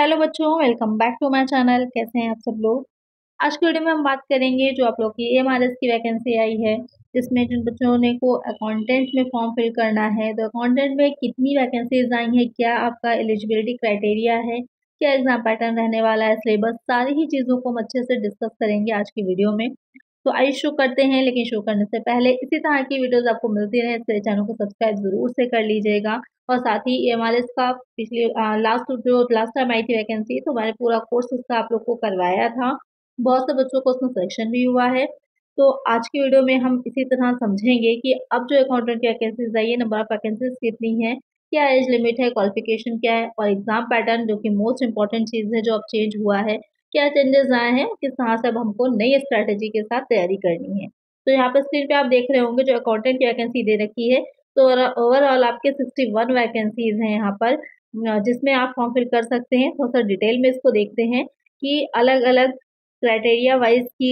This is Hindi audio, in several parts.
हेलो बच्चों, welcome back to my channel. कैसे हैं आप सब लोग। आज की वीडियो में हम बात करेंगे जो आप लोग की एमआरएस की वैकेंसी आई है, जिसमें जिन बच्चों ने को अकाउंटेंट में फॉर्म फिल करना है, तो अकाउंटेंट में कितनी वैकेंसीज आई हैं, क्या आपका एलिजिबिलिटी क्राइटेरिया है, क्या एग्जाम पैटर्न रहने वाला है, सिलेबस, सारी ही चीज़ों को हम अच्छे से डिस्कस करेंगे आज की वीडियो में। तो आइए शुरू करते हैं, लेकिन शुरू करने से पहले इसी तरह की वीडियोस आपको मिलती रहे इसलिए चैनल को सब्सक्राइब जरूर से कर लीजिएगा। और साथ ही एमआरएस का पिछले लास्ट टाइम आई थी वैकेंसी, तो मैंने पूरा कोर्स उसका आप लोग को करवाया था। बहुत से बच्चों को उसमें सिलेक्शन भी हुआ है। तो आज की वीडियो में हम इसी तरह समझेंगे कि अब जो अकाउंटेंट की वैकेंसीज आई है, नंबर ऑफ वैकेंसीज कितनी है, क्या एज लिमिट है, क्वालिफिकेशन क्या है, और एग्जाम पैटर्न जो कि मोस्ट इंपॉर्टेंट चीज़ है जो अब चेंज हुआ है, क्या चेंजेस आए हैं, किस तरह से अब हमको नई स्ट्रैटेजी के साथ तैयारी करनी है। तो यहाँ पर स्क्रीन पे आप देख रहे होंगे जो अकाउंटेंट की वैकेंसी दे रखी है। तो ओवरऑल आपके 61 वैकेंसीज हैं यहाँ पर, जिसमें आप फॉर्म फिल कर सकते हैं। थोड़ा सा डिटेल में इसको देखते हैं कि अलग अलग क्राइटेरिया वाइज की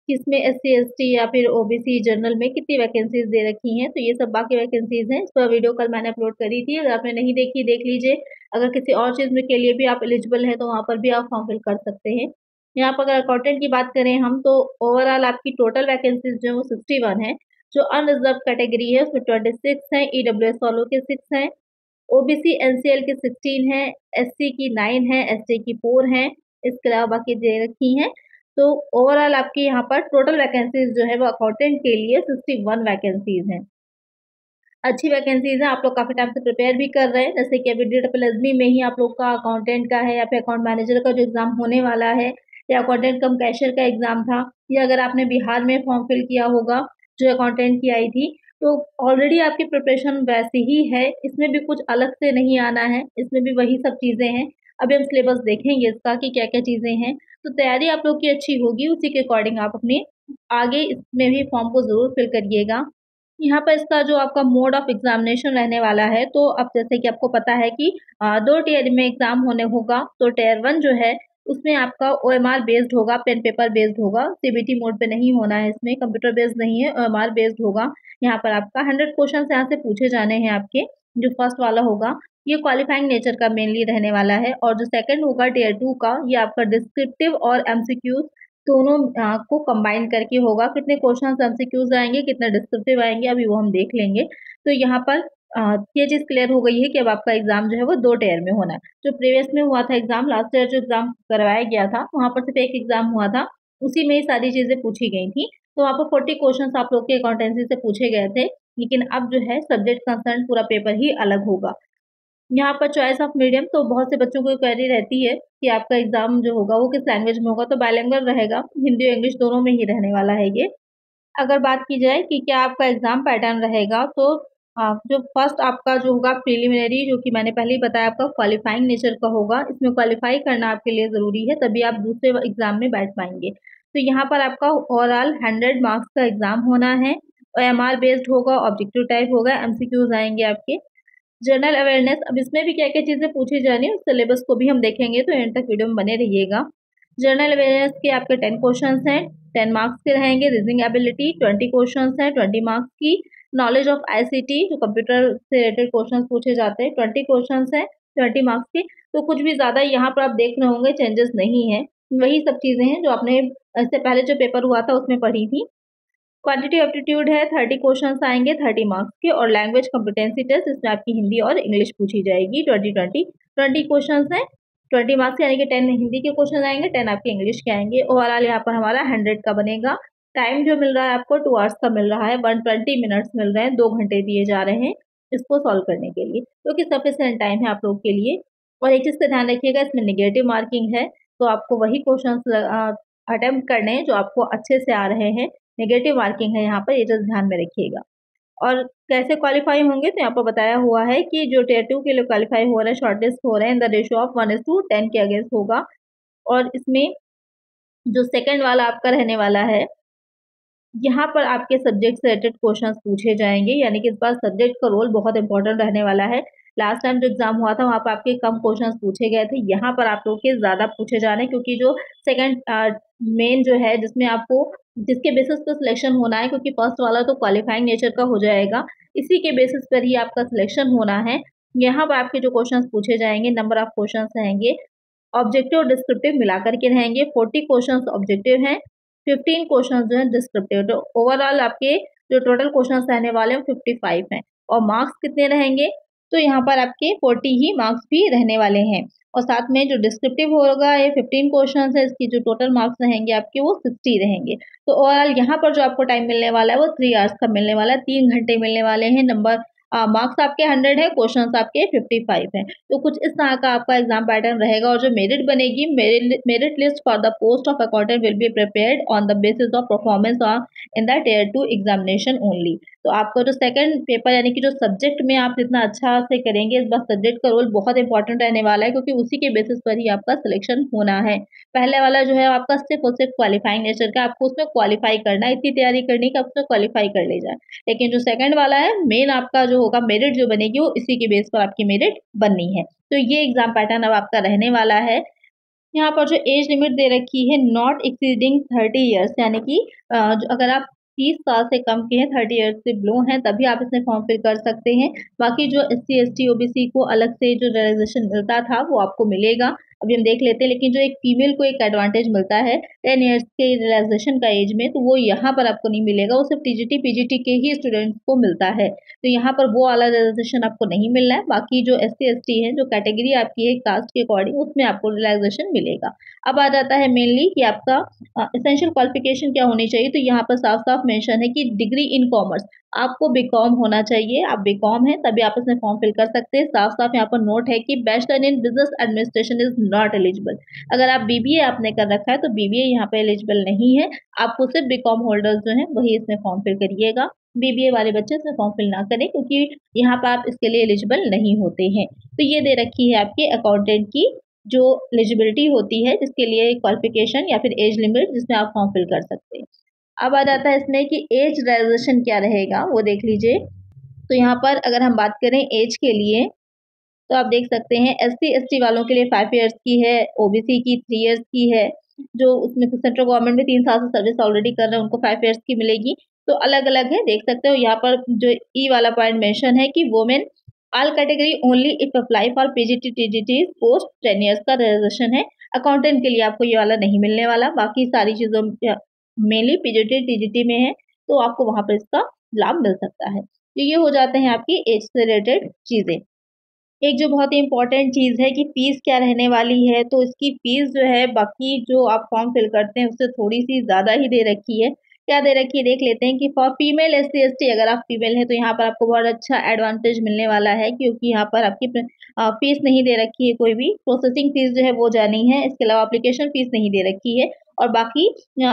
किसमें एससी एसटी या फिर ओबीसी जनरल में कितनी वैकेंसीज दे रखी हैं। तो ये सब बाकी वैकेंसीज हैं। इस पर वीडियो कल मैंने अपलोड करी थी, अगर आपने नहीं देखी देख लीजिए। अगर किसी और चीज़ में के लिए भी आप एलिजिबल हैं तो वहाँ पर भी आप फॉर्म फिल कर सकते हैं। यहाँ पर अगर अकाउंटेंट की बात करें हम, तो ओवरऑल आपकी टोटल वैकेंसीज जो है वो 61 है। जो अनरिजर्व कैटेगरी है उसमें 26 हैं, ईडब्ल्यूएस वालों के 6 हैं, ओबीसी एनसीएल के 16 हैं, एससी की 9 हैं, एसटी की 4 हैं। इसके अलावा बाकी दे रखी हैं। तो ओवरऑल आपकी यहाँ पर टोटल वैकेंसीज जो है वो अकाउंटेंट के लिए 61 वैकेंसीज हैं। अच्छी वैकेंसीज हैं। आप लोग काफ़ी टाइम से प्रिपेयर भी कर रहे हैं, जैसे कि अभी DSSB में ही आप लोग का अकाउंटेंट का है, या फिर अकाउंट मैनेजर का जो एग्ज़ाम होने वाला है, या अकाउंटेंट कम कैशियर का एग्ज़ाम था, या अगर आपने बिहार में फॉर्म फिल किया होगा जो अकाउंटेंट की आई थी, तो ऑलरेडी आपकी प्रिपरेशन वैसी ही है। इसमें भी कुछ अलग से नहीं आना है, इसमें भी वही सब चीज़ें हैं। अभी हम सिलेबस देखेंगे इसका कि क्या क्या चीज़ें हैं। तो तैयारी आप लोग की अच्छी होगी, उसी के अकॉर्डिंग आप अपने आगे इसमें भी फॉर्म को ज़रूर फिल करिएगा। यहाँ पर इसका जो आपका मोड ऑफ एग्जामिनेशन रहने वाला है, तो अब जैसे कि आपको पता है कि 2 टियर में एग्जाम होने होगा। तो टियर 1 जो है उसमें आपका ओएमआर बेस्ड होगा, पेन पेपर बेस्ड होगा, सीबीटी मोड पे नहीं होना है, इसमें कंप्यूटर बेस्ड नहीं है, ओएमआर बेस्ड होगा। यहाँ पर आपका 100 क्वेश्चन यहाँ से पूछे जाने हैं आपके। जो फर्स्ट वाला होगा ये क्वालिफाइंग नेचर का मेनली रहने वाला है, और जो सेकंड होगा टियर 2 का, ये आपका डिस्क्रिप्टिव और एमसीक्यूज दोनों को कंबाइन करके होगा। कितने क्वेश्चन एमसीक्यूज आएंगे, कितने डिस्क्रिप्टिव आएंगे, अभी वो हम देख लेंगे। तो यहाँ पर ये चीज़ क्लियर हो गई है कि अब आपका एग्जाम जो है वो 2 टेयर में होना है। जो प्रीवियस में हुआ था एग्जाम, लास्ट ईयर जो एग्जाम करवाया गया था, वहाँ पर सिर्फ एक एग्जाम हुआ था, उसी में ही सारी चीज़ें पूछी गई थी। तो वहाँ पर 40 क्वेश्चन आप लोग के अकाउंटेंसी से पूछे गए थे, लेकिन अब जो है सब्जेक्ट कंसर्न पूरा पेपर ही अलग होगा। यहाँ पर चॉइस ऑफ मीडियम, तो बहुत से बच्चों को क्वेरी रहती है कि आपका एग्जाम जो होगा वो किस लैंग्वेज में होगा। तो बाइलिंगुअल रहेगा, हिंदी और इंग्लिश दोनों में ही रहने वाला है ये। अगर बात की जाए कि क्या आपका एग्जाम पैटर्न रहेगा, तो जो फर्स्ट आपका जो होगा प्रिलिमिनरी, जो कि मैंने पहले ही बताया आपका क्वालिफाइंग नेचर का होगा। इसमें क्वालिफाई करना आपके लिए ज़रूरी है, तभी आप दूसरे एग्जाम में बैठ पाएंगे। तो यहाँ पर आपका ओवरऑल 100 मार्क्स का एग्जाम होना है, OMR बेस्ड होगा, ऑब्जेक्टिव टाइप होगा, एमसीक्यूज आएंगे आपके। जनरल अवेयरनेस, अब इसमें भी क्या क्या चीज़ें पूछी जानी है उस सिलेबस को भी हम देखेंगे, तो एंड तक वीडियो में बने रहिएगा। जनरल अवेयरनेस के आपके 10 क्वेश्चंस हैं, 10 मार्क्स के रहेंगे। रीजनिंग एबिलिटी 20 क्वेश्चंस हैं, 20 मार्क्स की। नॉलेज ऑफ आईसीटी, जो कंप्यूटर से रिलेटेड क्वेश्चंस पूछे जाते हैं, 20 क्वेश्चंस हैं, 20 मार्क्स के। तो कुछ भी ज़्यादा यहाँ पर आप देख रहे होंगे चेंजेस नहीं है, वही सब चीज़ें हैं जो आपने इससे पहले जो पेपर हुआ था उसमें पढ़ी थी। क्वांटिटी एप्टीट्यूड है, 30 क्वेश्चंस आएंगे 30 मार्क्स के। और लैंग्वेज कॉम्पिटेंसी टेस्ट, इसमें आपकी हिंदी और इंग्लिश पूछी जाएगी। 20 क्वेश्चंस हैं, 20 मार्क्स यानी कि 10 हिंदी के क्वेश्चन आएंगे, 10 आपके इंग्लिश के आएंगे। ओवरऑल यहाँ पर हमारा 100 का बनेगा। टाइम जो मिल रहा है आपको 2 आवर्स का मिल रहा है, 120 मिनट्स मिल रहे हैं, 2 घंटे दिए जा रहे हैं इसको सॉल्व करने के लिए, जो कि सफिशिएंट टाइम है आप लोग के लिए। और एक चीज़ का ध्यान रखिएगा, इसमें निगेटिव मार्किंग है, तो आपको वही क्वेश्चन अटेम्प्ट करने हैं जो आपको अच्छे से आ रहे हैं। नेगेटिव मार्किंग है यहाँ पर, ये चीज़ ध्यान में रखिएगा। और कैसे क्वालिफाई होंगे, तो यहाँ पर बताया हुआ है कि जो टियर 2 के लिए क्वालिफाई हो रहे हैं, शॉर्टलिस्ट हो रहे हैं, द रेशियो ऑफ 1:10 के अगेंस्ट होगा। और इसमें जो सेकंड वाला आपका रहने वाला है, यहाँ पर आपके सब्जेक्ट से रिलेटेड क्वेश्चंस पूछे जाएंगे, यानी कि इस बार सब्जेक्ट का रोल बहुत इंपॉर्टेंट रहने वाला है। लास्ट टाइम जो एग्जाम हुआ था वहाँ पर आपके कम क्वेश्चंस पूछे गए थे, यहाँ पर आप लोग के ज़्यादा पूछे जा रहे हैं, क्योंकि जो सेकंड मेन जो है जिसमें आपको जिसके बेसिस पर सिलेक्शन होना है, क्योंकि फर्स्ट वाला तो क्वालिफाइंग नेचर का हो जाएगा, इसी के बेसिस पर ही आपका सिलेक्शन होना है। यहाँ पर आपके जो क्वेश्चन पूछे जाएंगे, नंबर ऑफ क्वेश्चन रहेंगे ऑब्जेक्टिव और डिस्क्रिप्टिव मिलाकर के रहेंगे। 40 क्वेश्चन ऑब्जेक्टिव हैं, 15 क्वेश्चन जो है डिस्क्रिप्टिव। तो ओवरऑल आपके जो टोटल क्वेश्चन रहने वाले हैं 55 हैं। और मार्क्स कितने रहेंगे, तो यहाँ पर आपके 40 ही मार्क्स भी रहने वाले हैं। और साथ में जो डिस्क्रिप्टिव होगा ये 15 क्वेश्चन है, इसकी जो टोटल मार्क्स रहेंगे आपके वो 60 रहेंगे। तो ओवरऑल यहाँ पर जो आपको टाइम मिलने वाला है वो 3 आवर्स का मिलने वाला है, 3 घंटे मिलने वाले हैं। नंबर मार्क्स आपके 100 है, क्वेश्चंस आपके 55 हैं। तो कुछ इस तरह का आपका एग्जाम पैटर्न रहेगा। और जो मेरिट बनेगी, merit list for the post of accountant will be prepared on the basis of performance in the tier 2 examination only. तो आपका जो सेकंड पेपर यानी कि जो सब्जेक्ट में आप जितना अच्छा से करेंगे, इस बार सब्जेक्ट का रोल बहुत इंपॉर्टेंट रहने वाला है, क्योंकि उसी के बेसिस पर ही आपका सिलेक्शन होना है। पहले वाला जो है आपका सिर्फ और सिर्फ क्वालिफाइंग नेचर का, आपको उसमें क्वालिफाई करना है, इतनी तैयारी करनी कि आप उसमें क्वालिफाई कर ले जाए। लेकिन जो सेकंड वाला है, मेन आपका जो होगा मेरिट जो बनेगी वो इसी के बेस पर आपकी मेरिट बननी है। तो ये एग्जाम पैटर्न अब आपका रहने वाला है। यहाँ पर जो एज लिमिट दे रखी है, नॉट एक्सीडिंग 30 ईयर्स, यानी कि अगर आप 30 साल से कम के हैं, 30 ईयर्स से बिलो हैं, तभी आप इसमें फॉर्म फिल कर सकते हैं। बाकी जो SC ST OBC को अलग से जो रिलैक्सेशन मिलता था वो आपको मिलेगा, अभी हम देख लेते हैं। लेकिन जो एक फीमेल को एक एडवांटेज मिलता है 10 ईयर्स के रिलैक्सेशन का एज में, तो वो यहाँ पर आपको नहीं मिलेगा, वो सिर्फ TGT PGT के ही स्टूडेंट्स को मिलता है। तो यहाँ पर वो वाला रिलैक्सेशन आपको नहीं मिलना है। बाकी जो SC ST है, जो कैटेगरी आपकी है कास्ट के अकॉर्डिंग, उसमें आपको रिलैक्सेशन मिलेगा। अब आ जाता है मेनली कि आपका एसेंशियल क्वालिफिकेशन क्या होनी चाहिए। तो यहाँ पर साफ साफ मेंशन है कि डिग्री इन कॉमर्स, आपको बीकॉम होना चाहिए। आप बीकॉम है तभी आप इसमें फॉर्म फिल कर सकते हैं। साफ साफ यहाँ पर नोट है कि bachelor in business administration is not eligible. अगर आप BBA आपने कर रखा है तो BBA यहाँ पे एलिजिबल नहीं है। आपको सिर्फ बीकॉम होल्डर्स जो हैं वही इसमें फॉर्म फिल करिएगा। BBA वाले बच्चे इसमें फॉर्म फिल ना करें, क्योंकि यहाँ पर आप इसके लिए एलिजिबल नहीं होते हैं। तो ये दे रखी है आपके अकाउंटेंट की जो एलिजिबिलिटी होती है, जिसके लिए क्वालिफिकेशन या फिर एज लिमिट जिसमें आप फॉर्म फिल कर सकते हैं। अब आ जाता है इसमें कि एज रिलैक्सेशन क्या रहेगा, वो देख लीजिए। तो यहाँ पर अगर हम बात करें एज के लिए, तो आप देख सकते हैं SC ST वालों के लिए 5 ईयर्स की है, OBC की 3 ईयर्स की है। जो उसमें सेंट्रल गवर्नमेंट में 3 साल से सर्विस ऑलरेडी कर रहे हैं उनको 5 ईयर्स की मिलेगी। तो अलग अलग है, देख सकते हो। यहाँ पर जो E वाला पॉइंट मेंशन है कि women all category only if apply for PGT TGT post 10 years का रिजर्वेशन है। अकाउंटेंट के लिए आपको ये वाला नहीं मिलने वाला, बाकी सारी चीज़ों मेनली PGT TGT में है, तो आपको वहाँ पर इसका लाभ मिल सकता है। तो ये हो जाते हैं आपकी एज से रिलेटेड चीज़ें। एक जो बहुत ही इम्पोर्टेंट चीज़ है कि फ़ीस क्या रहने वाली है, तो इसकी फ़ीस जो है बाकी जो आप फॉर्म फिल करते हैं उससे थोड़ी-सी ज़्यादा ही दे रखी है। क्या दे रखी है देख लेते हैं कि फॉर फीमेल SC ST, अगर आप फीमेल हैं तो यहाँ पर आपको बहुत अच्छा एडवांटेज मिलने वाला है, क्योंकि यहाँ पर आपकी फ़ीस नहीं दे रखी है कोई भी। प्रोसेसिंग फ़ीस जो है वो जानी है, इसके अलावा एप्लीकेशन फ़ीस नहीं दे रखी है। और बाकी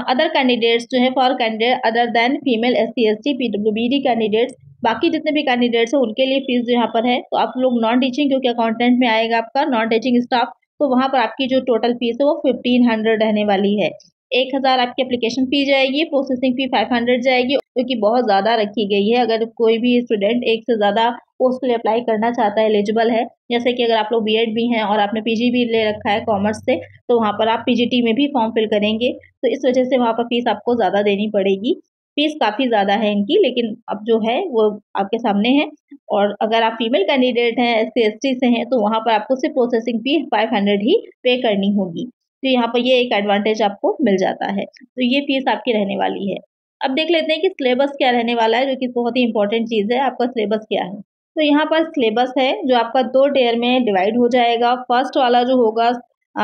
अदर कैंडिडेट्स जो है, for candidate other than female SC ST PWBD candidates, बाकी जितने भी कैंडिडेट्स हैं उनके लिए फीस जो यहाँ पर है। तो आप लोग नॉन टीचिंग, क्योंकि अकाउंटेंट में आएगा आपका नॉन टीचिंग स्टाफ, तो वहाँ पर आपकी जो टोटल फीस है वो 1500 रहने वाली है। 1000 आपकी एप्लीकेशन फी जाएगी, प्रोसेसिंग फी 500 जाएगी, क्योंकि बहुत ज़्यादा रखी गई है। अगर कोई भी स्टूडेंट एक से ज़्यादा पोस्ट के लिए अप्लाई करना चाहता है, एलिजिबल है, जैसे कि अगर आप लोग BEd भी हैं और आपने PG भी ले रखा है कॉमर्स से, तो वहाँ पर आप PGT में भी फॉर्म फिल करेंगे, तो इस वजह से वहाँ पर फीस आपको ज़्यादा देनी पड़ेगी। फीस काफ़ी ज़्यादा है इनकी, लेकिन अब जो है वो आपके सामने है। और अगर आप फीमेल कैंडिडेट हैं, SC ST से हैं, तो वहाँ पर आपको सिर्फ प्रोसेसिंग फी 500 ही पे करनी होगी। तो यहाँ पर ये एक एडवांटेज आपको मिल जाता है। तो ये फीस आपकी रहने वाली है। अब देख लेते हैं कि सिलेबस क्या रहने वाला है, जो कि बहुत ही इंपॉर्टेंट चीज़ है। आपका सिलेबस क्या है, तो यहाँ पर सिलेबस है जो आपका 2 टियर में डिवाइड हो जाएगा। फर्स्ट वाला जो होगा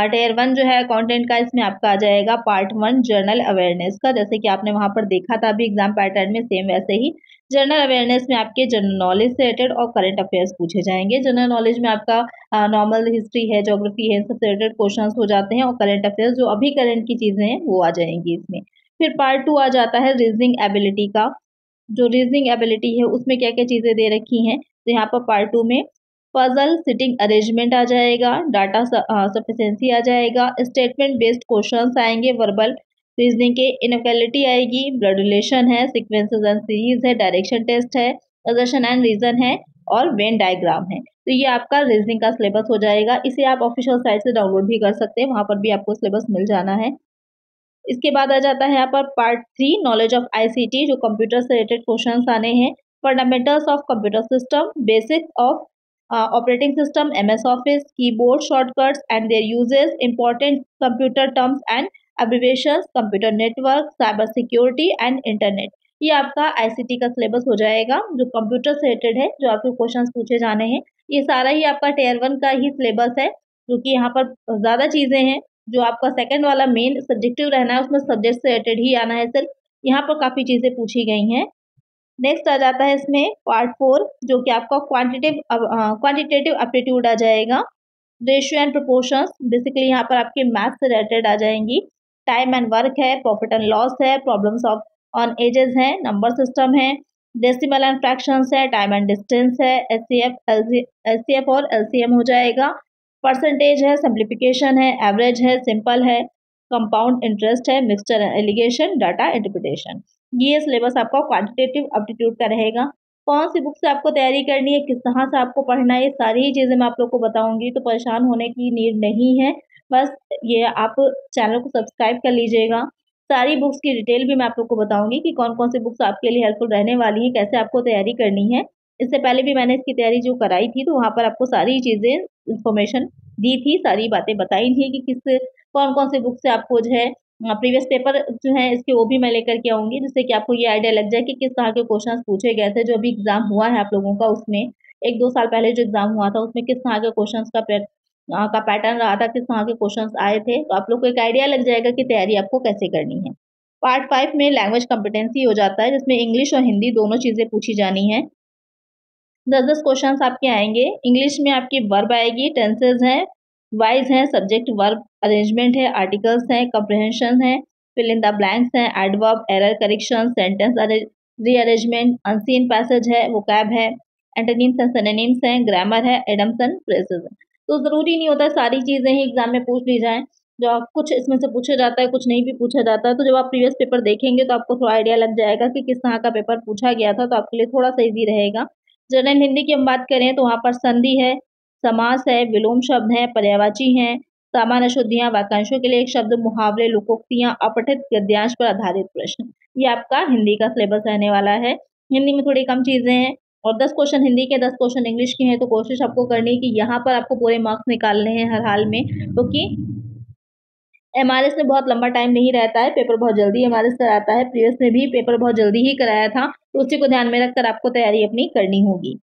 टियर 1 जो है अकाउंटेंट का, इसमें आपका आ जाएगा पार्ट 1 जर्नल अवेयरनेस का, जैसे कि आपने वहाँ पर देखा था अभी एग्जाम पैटर्न में, सेम वैसे ही। जनरल अवेयरनेस में आपके जनरल नॉलेज से रिलेटेड और करंट अफेयर्स पूछे जाएंगे। जनरल नॉलेज में आपका नॉर्मल हिस्ट्री है, ज्योग्राफी है, सबसे रिलेटेड क्वेश्चन हो जाते हैं। और करंट अफेयर्स जो अभी करंट की चीज़ें हैं वो आ जाएंगी इसमें। फिर पार्ट 2 आ जाता है रीजनिंग एबिलिटी का। जो रीजनिंग एबिलिटी है उसमें क्या क्या चीज़ें दे रखी हैं, तो यहाँ पर पार्ट 2 में पजल सिटिंग अरेंजमेंट आ जाएगा, डाटा सफिशिएंसी आ जाएगा, स्टेटमेंट बेस्ड क्वेश्चंस आएंगे, वर्बल रीजनिंग के इनइक्वालिटी आएगी, ब्लड रिलेशन है, सीक्वेंसेस एंड सीरीज है, डायरेक्शन टेस्ट है, असर्शन एंड रीजन है, और वेन डायग्राम है। तो ये आपका रीजनिंग का सिलेबस हो जाएगा। इसे आप ऑफिशियल साइट से डाउनलोड भी कर सकते हैं, वहाँ पर भी आपको सिलेबस मिल जाना है। इसके बाद आ जाता है यहाँ पर पार्ट 3 नॉलेज ऑफ ICT, जो कंप्यूटर से रिलेटेड क्वेश्चंस आने हैं, fundamentals of computer system, basic of operating system, MS Office, keyboard shortcuts and their uses, important computer terms and abbreviations, computer network, cyber security and internet। ये आपका आईसीटी का सिलेबस हो जाएगा जो कंप्यूटर से रिलेटेड है, जो आपके क्वेश्चंस पूछे जाने हैं। ये सारा ही आपका टियर 1 का ही सिलेबस है, क्योंकि यहाँ पर ज़्यादा चीज़ें हैं। जो आपका सेकंड वाला मेन सब्जेक्टिव रहना है उसमें सब्जेक्ट से रिलेटेड ही आना है सिर्फ। यहाँ पर काफ़ी चीज़ें पूछी गई हैं। नेक्स्ट आ जाता है इसमें पार्ट 4 जो कि आपका क्वांटिटेटिव एप्टीट्यूड आ जाएगा। रेशियो एंड प्रोपोर्शंस बेसिकली यहाँ पर आपके मैथ से रिलेटेड आ जाएंगी। टाइम एंड वर्क है, प्रॉफिट एंड लॉस है, प्रॉब्लम्स ऑफ ऑन एजेस है, नंबर सिस्टम है, डेसिमल एंड फ्रैक्शंस है, टाइम एंड डिस्टेंस है, एचसीएफ और एलसीएम हो जाएगा। परसेंटेज है, सिंप्लीफिकेशन है, एवरेज है, सिंपल है, कंपाउंड इंटरेस्ट है, mixture and allegation, data interpretation. ये सिलेबस आपका क्वांटिटेटिव एप्टीट्यूड का रहेगा। कौन सी बुक से आपको तैयारी करनी है, किस तरह से आपको पढ़ना है, ये सारी ही चीज़ें मैं आप लोग को बताऊंगी, तो परेशान होने की नीड नहीं है। बस ये आप चैनल को सब्सक्राइब कर लीजिएगा। सारी बुक्स की डिटेल भी मैं आप लोग को बताऊंगी कि कौन कौन सी बुक्स आपके लिए हेल्पफुल रहने वाली हैं, कैसे आपको तैयारी करनी है। इससे पहले भी मैंने इसकी तैयारी जो कराई थी तो वहाँ पर आपको सारी चीज़ें इन्फॉर्मेशन दी थी, सारी बातें बताई थी कि किस कौन कौन सी बुक से आपको जो है प्रीवियस पेपर जो है इसके वो भी मैं लेकर के आऊँगी, जिससे कि आपको ये आइडिया लग जाए कि किस तरह के क्वेश्चंस पूछे गए थे। जो अभी एग्ज़ाम हुआ है आप लोगों का उसमें 1-2 साल पहले जो एग्ज़ाम हुआ था उसमें किस तरह के क्वेश्चंस का पैटर्न रहा था, किस तरह के क्वेश्चंस आए थे। तो आप लोग को एक आइडिया लग जाएगा कि तैयारी आपको कैसे करनी है। पार्ट 5 में लैंग्वेज कॉम्पिटेंसी हो जाता है, जिसमें इंग्लिश और हिंदी दोनों चीज़ें पूछी जानी हैं। 10-10 क्वेश्चंस आपके आएंगे। इंग्लिश में आपकी वर्ब आएगी, टेंसेज हैं, वाइज हैं, सब्जेक्ट वर्ब अरेंजमेंट है, आर्टिकल्स हैं, कंप्रिहेंशन है, फिल इन द ब्लैंक्स हैं, adverb, error correction, sentence rearrangement, unseen passage है, वोकैब है, एंटोनिम्स एंड सिनोनिम्स हैं, ग्रामर है, एडम्स एंड फ्रेजेस है। तो ज़रूरी नहीं होता सारी चीज़ें ही एग्जाम में पूछ ली जाएँ। जो कुछ इसमें से पूछा जाता है, कुछ नहीं भी पूछा जाता है। तो जब आप प्रीवियस पेपर देखेंगे तो आपको थोड़ा आइडिया लग जाएगा कि किस तरह का पेपर पूछा गया था, तो आपके लिए थोड़ा सा ईजी रहेगा। जनरल हिंदी की हम बात करें तो वहाँ पर संधि है, समास है, विलोम शब्द है, पर्यायवाची हैं, सामान्य शुद्धियाँ, वाक्यांशों के लिए एक शब्द, मुहावरे, लोकोक्तियाँ, अपठित गद्यांश पर आधारित प्रश्न। ये आपका हिंदी का सिलेबस रहने वाला है। हिंदी में थोड़ी कम चीज़ें हैं और 10 क्वेश्चन हिंदी के, 10 क्वेश्चन इंग्लिश के हैं। तो कोशिश आपको करनी है कि यहाँ पर आपको पूरे मार्क्स निकालने हैं हर हाल में, क्योंकि एमआरएस में बहुत लंबा टाइम नहीं रहता है, पेपर बहुत जल्दी एमआरएस कराता है। प्रीवियस में भी पेपर बहुत जल्दी ही कराया था, तो उसी को ध्यान में रखकर आपको तैयारी अपनी करनी होगी।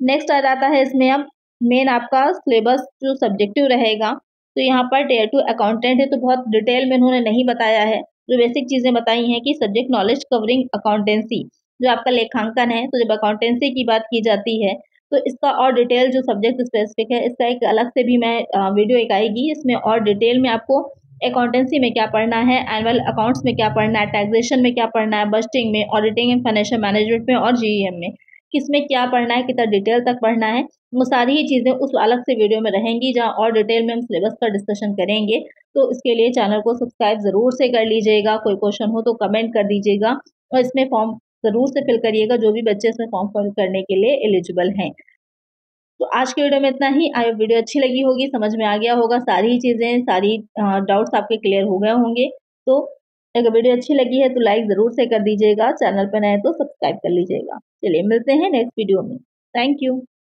नेक्स्ट आ जाता है इसमें अब मेन आपका सिलेबस जो सब्जेक्टिव रहेगा। तो यहाँ पर टियर 2 अकाउंटेंट है, तो बहुत डिटेल में उन्होंने नहीं बताया है। जो बेसिक चीज़ें बताई हैं कि सब्जेक्ट नॉलेज कवरिंग अकाउंटेंसी, जो आपका लेखांकन है। तो जब अकाउंटेंसी की बात की जाती है तो इसका और डिटेल जो सब्जेक्ट स्पेसिफिक है, इसका एक अलग से भी मैं वीडियो एक आएगी, इसमें और डिटेल में आपको अकाउंटेंसी में क्या पढ़ना है, एनुअल अकाउंट्स में क्या पढ़ना है, टैक्सेशन में क्या पढ़ना है, बजटिंग में, ऑडिटिंग एंड फाइनेंशियल मैनेजमेंट में और जीईएम में किसमें क्या पढ़ना है, कितना डिटेल तक पढ़ना है, वो सारी ही चीज़ें उस अलग से वीडियो में रहेंगी, जहाँ और डिटेल में हम सिलेबस का डिस्कशन करेंगे। तो इसके लिए चैनल को सब्सक्राइब ज़रूर से कर लीजिएगा। कोई क्वेश्चन हो तो कमेंट कर दीजिएगा और इसमें फॉर्म ज़रूर से फिल करिएगा, जो भी बच्चे इसमें फॉर्म फिल करने के लिए एलिजिबल हैं। तो आज के वीडियो में इतना ही। आई वीडियो अच्छी लगी होगी, समझ में आ गया होगा सारी ही चीज़ें, सारी डाउट्स आपके क्लियर हो गए होंगे। तो अगर वीडियो अच्छी लगी है तो लाइक ज़रूर से कर दीजिएगा, चैनल पर नए तो सब्सक्राइब कर लीजिएगा। चलिए मिलते हैं नेक्स्ट वीडियो में। Thank you.